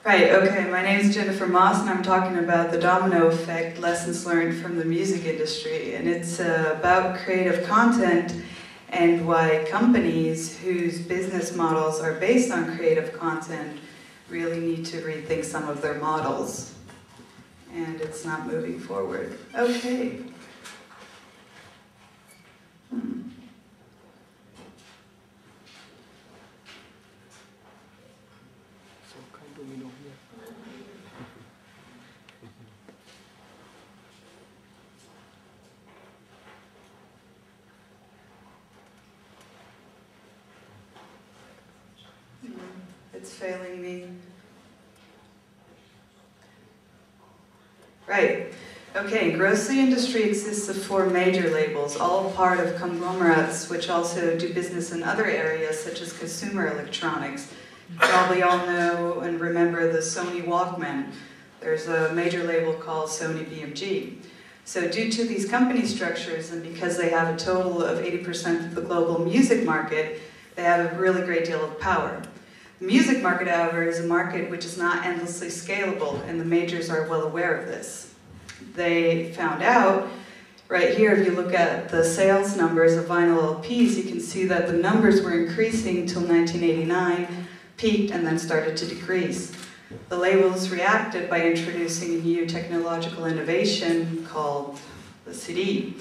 Right, okay, my name is Jennifer Moss and I'm talking about the domino effect, lessons learned from the music industry. And it's about creative content and why companies whose business models are based on creative content really need to rethink some of their models. And it's not moving forward. Okay. Dominio hier. It's failing me. Right. Okay, grocery industry exists of 4 major labels, all part of conglomerates which also do business in other areas such as consumer electronics. You probably all know and remember the Sony Walkman. There's a major label called Sony BMG. So due to these company structures and because they have a total of 80% of the global music market, they have a really great deal of power. The music market, however, is a market which is not endlessly scalable, and the majors are well aware of this. They found out, right here, if you look at the sales numbers of vinyl LPs, you can see that the numbers were increasing until 1989, peaked, and then started to decrease. The labels reacted by introducing a new technological innovation called the CD.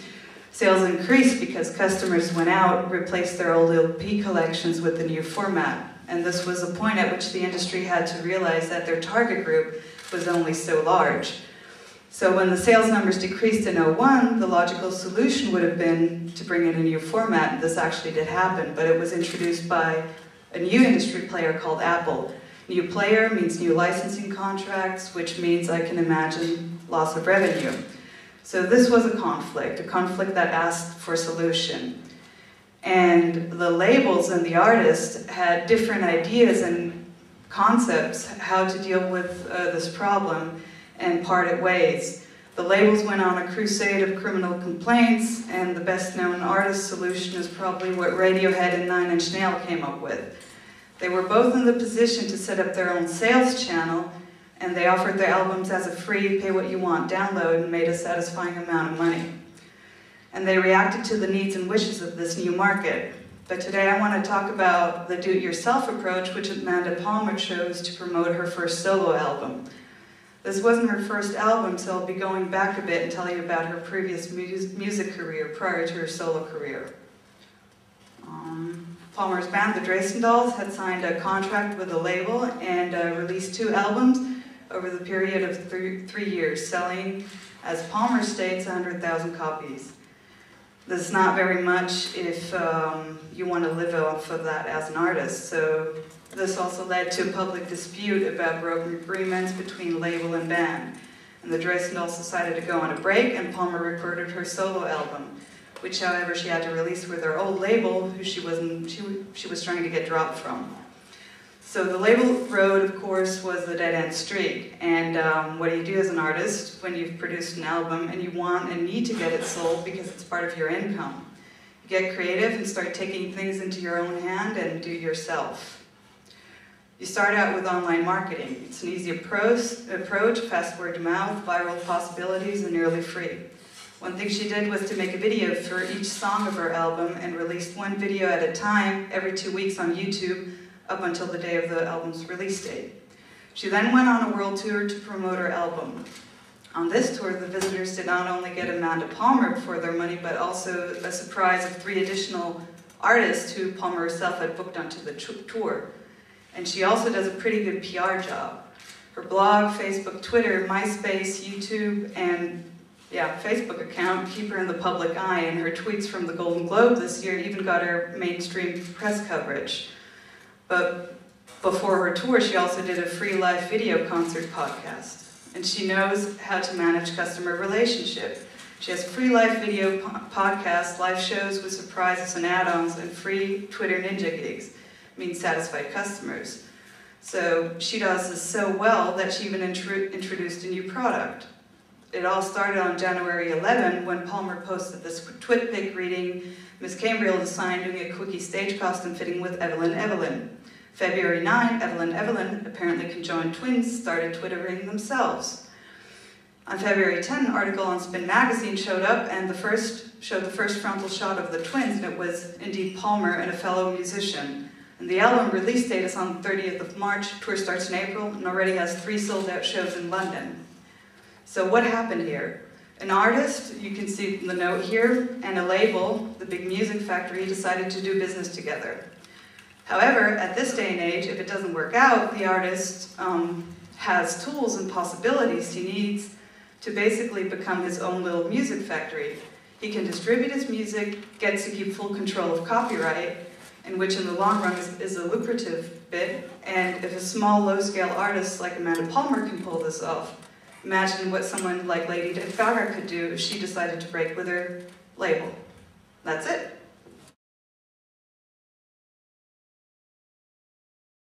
Sales increased because customers went out, replaced their old LP collections with the new format. And this was a point at which the industry had to realize that their target group was only so large. So when the sales numbers decreased in 2001, the logical solution would have been to bring in a new format. This actually did happen, but it was introduced by a new industry player called Apple. New player means new licensing contracts, which means I can imagine loss of revenue. So this was a conflict that asked for a solution. And the labels and the artists had different ideas and concepts how to deal with this problem and parted ways. The labels went on a crusade of criminal complaints, and the best-known artist solution is probably what Radiohead and 9 Inch Nails came up with. They were both in the position to set up their own sales channel, and they offered their albums as a free, pay-what-you-want download and made a satisfying amount of money. And they reacted to the needs and wishes of this new market. But today I want to talk about the do-it-yourself approach which Amanda Palmer chose to promote her first solo album. This wasn't her first album, so I'll be going back a bit and tell you about her previous music career prior to her solo career. Palmer's band, the Dresden Dolls, had signed a contract with a label and released 2 albums over the period of 3 years, selling, as Palmer states, 100,000 copies. This is not very much if you want to live off of that as an artist. So this also led to a public dispute about broken agreements between label and band. And the Dresden Dolls decided to go on a break, and Palmer recorded her solo album, which, however, she had to release with her old label, who she was trying to get dropped from. So the label road, of course, was the dead-end street. And what do you do as an artist when you've produced an album and you want and need to get it sold because it's part of your income? You get creative and start taking things into your own hand and do it yourself. You start out with online marketing. It's an easy approach, fast word of mouth, viral possibilities, and nearly free. One thing she did was to make a video for each song of her album and released 1 video at a time every 2 weeks on YouTube, up until the day of the album's release date. She then went on a world tour to promote her album. On this tour, the visitors did not only get Amanda Palmer for their money, but also a surprise of 3 additional artists who Palmer herself had booked onto the tour. And she also does a pretty good PR job. Her blog, Facebook, Twitter, MySpace, YouTube, and Facebook account keep her in the public eye, and her tweets from the Golden Globe this year even got her mainstream press coverage. But before her tour, she also did a free live video concert podcast. And she knows how to manage customer relationship. She has free live video podcasts, live shows with surprises and add-ons, and free Twitter Ninja gigs, means satisfied customers. So she does this so well that she even introduced a new product. It all started on January 11 when Palmer posted this twit pic reading, Miss Cambriel designed doing a quickie stage costume fitting with Evelyn. February 9, Evelyn, apparently conjoined twins, started twittering themselves. On February 10, an article on Spin Magazine showed up and showed the first frontal shot of the twins, and it was indeed Palmer and a fellow musician. And the album release date is on the 30th of March, tour starts in April, and already has 3 sold-out shows in London. So what happened here? An artist, you can see the note here, and a label, the Big Music Factory, decided to do business together. However, at this day and age, if it doesn't work out, the artist has tools and possibilities he needs to basically become his own little music factory. He can distribute his music, gets to keep full control of copyright, and which in the long run is a lucrative bit, and if a small, low-scale artist like Amanda Palmer can pull this off, imagine what someone like Lady Gaga could do if she decided to break with her label. That's it.